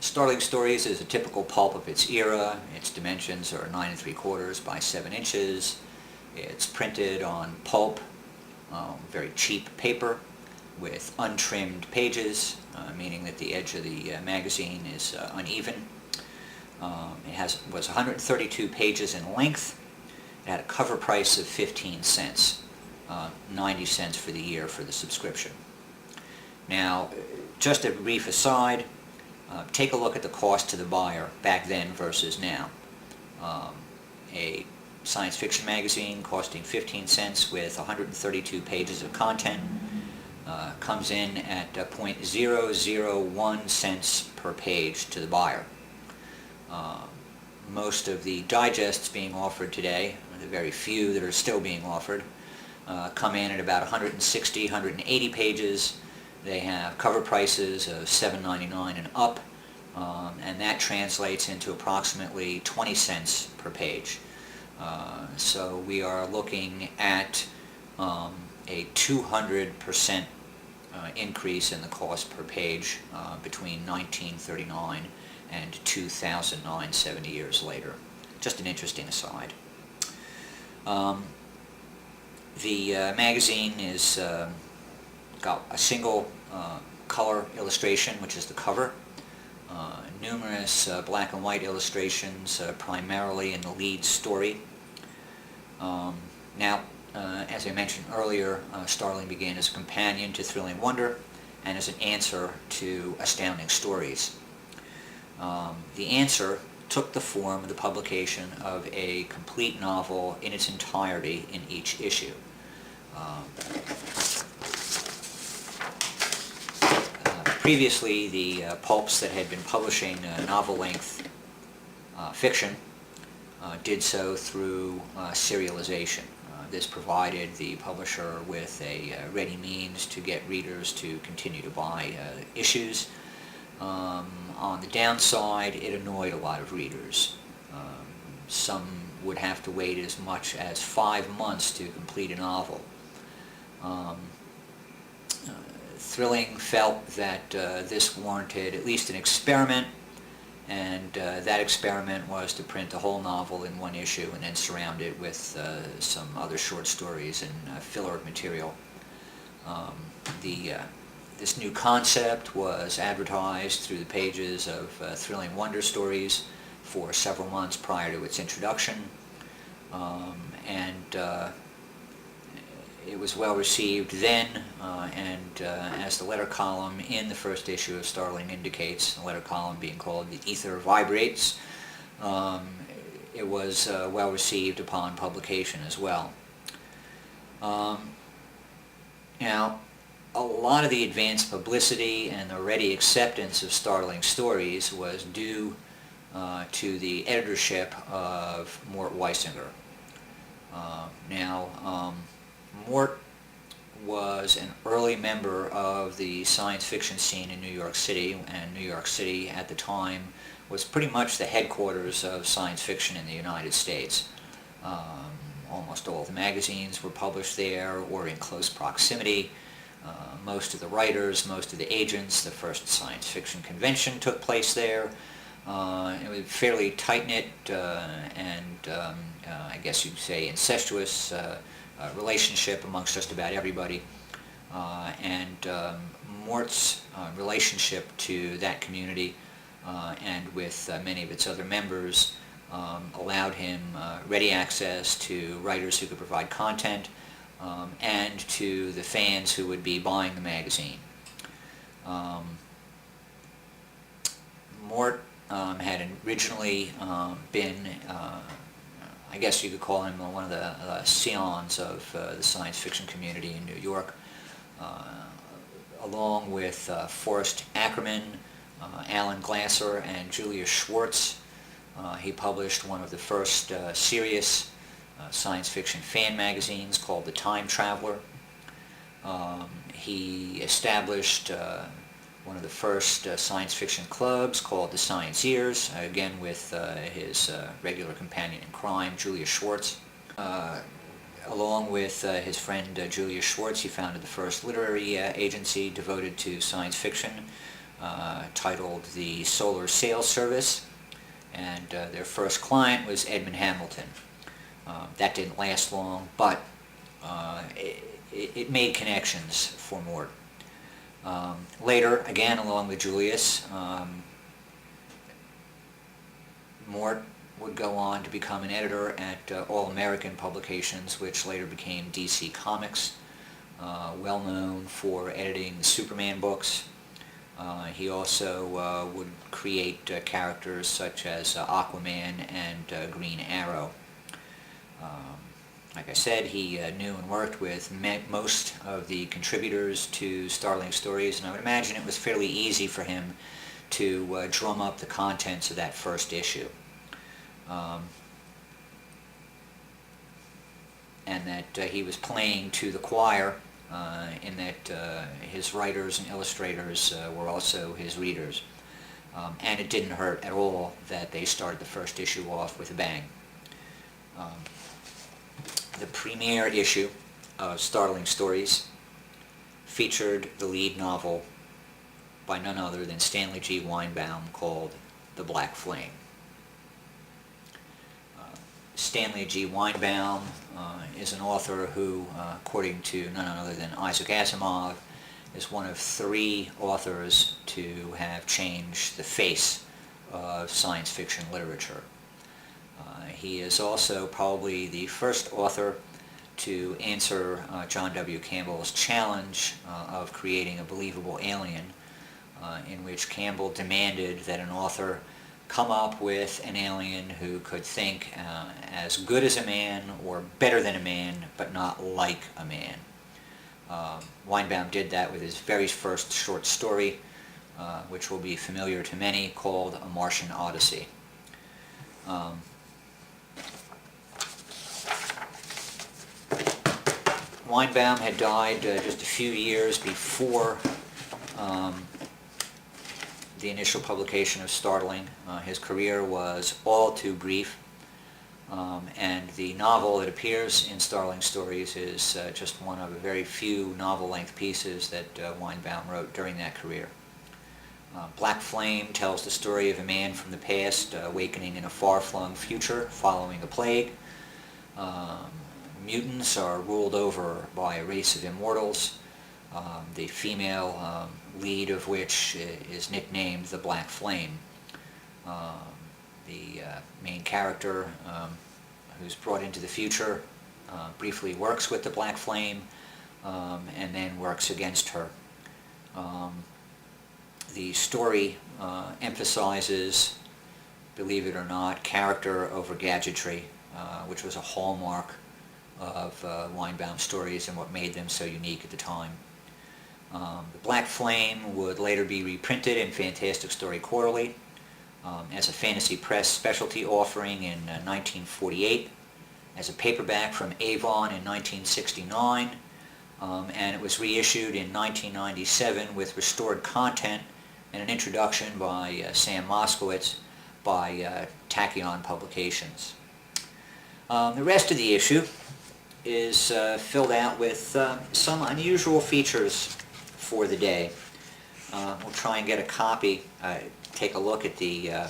Startling Stories is a typical pulp of its era. Its dimensions are 9 3/4 by 7 inches. It's printed on pulp, very cheap paper, with untrimmed pages, meaning that the edge of the magazine is uneven. It was 132 pages in length. It had a cover price of 15 cents, 90 cents for the year for the subscription. Now, just a brief aside, take a look at the cost to the buyer back then versus now. A science fiction magazine costing 15 cents with 132 pages of content comes in at 0.001 cents per page to the buyer. Most of the digests being offered today, the very few that are still being offered, come in at about 160, 180 pages. They have cover prices of $7.99 and up, and that translates into approximately 20 cents per page. So we are looking at a 200% increase in the cost per page between 1939 and 2009, 70 years later. Just an interesting aside. The magazine is got a single color illustration, which is the cover. Numerous black and white illustrations, primarily in the lead story. Now, as I mentioned earlier, Startling began as a companion to Thrilling Wonder and as an answer to Astounding Stories. The answer took the form of the publication of a complete novel in its entirety in each issue. Previously, the pulps that had been publishing novel-length fiction did so through serialization. This provided the publisher with a ready means to get readers to continue to buy issues. On the downside, it annoyed a lot of readers. Some would have to wait as much as 5 months to complete a novel. Thrilling felt that this warranted at least an experiment, and that experiment was to print the whole novel in one issue and then surround it with some other short stories and filler material. This new concept was advertised through the pages of Thrilling Wonder Stories for several months prior to its introduction, and it was well received then, and as the letter column in the first issue of Startling indicates, the letter column being called The Ether Vibrates, it was well received upon publication as well. Now, a lot of the advanced publicity and the ready acceptance of Startling Stories was due to the editorship of MORT WEISINGER. MORT was an early member of the science fiction scene in New York City, and New York City at the time was pretty much the headquarters of science fiction in the United States. Almost all the magazines were published there or in close proximity. Most of the writers, most of the agents, the first science fiction convention took place there. It was fairly tight-knit and I guess you'd say incestuous relationship amongst just about everybody, and MORT's relationship to that community and with many of its other members allowed him ready access to writers who could provide content and to the fans who would be buying the magazine. MORT had originally been I guess you could call him one of the scions of the science fiction community in New York, along with FORREST ACKERMAN, Alan Glasser, and Julius Schwartz. He published one of the first serious science fiction fan magazines called The Time Traveler. He established one of the first science fiction clubs called the Scienceers, again with his regular companion in crime, Julius Schwartz. Along with his friend Julius Schwartz, he founded the first literary agency devoted to science fiction, titled The Solar Sales Service, and their first client was Edmund Hamilton. That didn't last long, but it made connections for MORT. Later, again along with Julius, MORT would go on to become an editor at All American Publications, which later became DC Comics, well known for editing the Superman books. He also would create characters such as Aquaman and Green Arrow. Like I said, he knew and worked with most of the contributors to Startling Stories, and I would imagine it was fairly easy for him to drum up the contents of that first issue. And that he was playing to the choir in that his writers and illustrators were also his readers. And it didn't hurt at all that they started the first issue off with a bang. The premiere issue of Startling Stories featured the lead novel by none other than Stanley G. Weinbaum called The Black Flame. Stanley G. Weinbaum is an author who, according to none other than Isaac Asimov, is one of 3 authors to have changed the face of science fiction literature. He is also probably the first author to answer John W. Campbell's challenge of creating a believable alien, in which Campbell demanded that an author come up with an alien who could think as good as a man or better than a man, but not like a man. Weinbaum did that with his very first short story, which will be familiar to many, called A Martian Odyssey. Weinbaum had died just a few years before the initial publication of Startling. His career was all too brief, and the novel that appears in Startling Stories is just one of a very few novel-length pieces that Weinbaum wrote during that career. Black Flame tells the story of a man from the past awakening in a far-flung future following a plague. Mutants are ruled over by a race of immortals, the female lead of which is nicknamed the Black Flame. The main character, who's brought into the future, briefly works with the Black Flame and then works against her. The story emphasizes, believe it or not, character over gadgetry, which was a hallmark of Weinbaum stories and what made them so unique at the time. The Black Flame would later be reprinted in Fantastic Story Quarterly as a Fantasy Press specialty offering in 1948, as a paperback from Avon in 1969, and it was reissued in 1997 with restored content and an introduction by Sam Moskowitz by Tachyon Publications. The rest of the issue is filled out with some unusual features for the day. We'll try and get a copy, take a look at the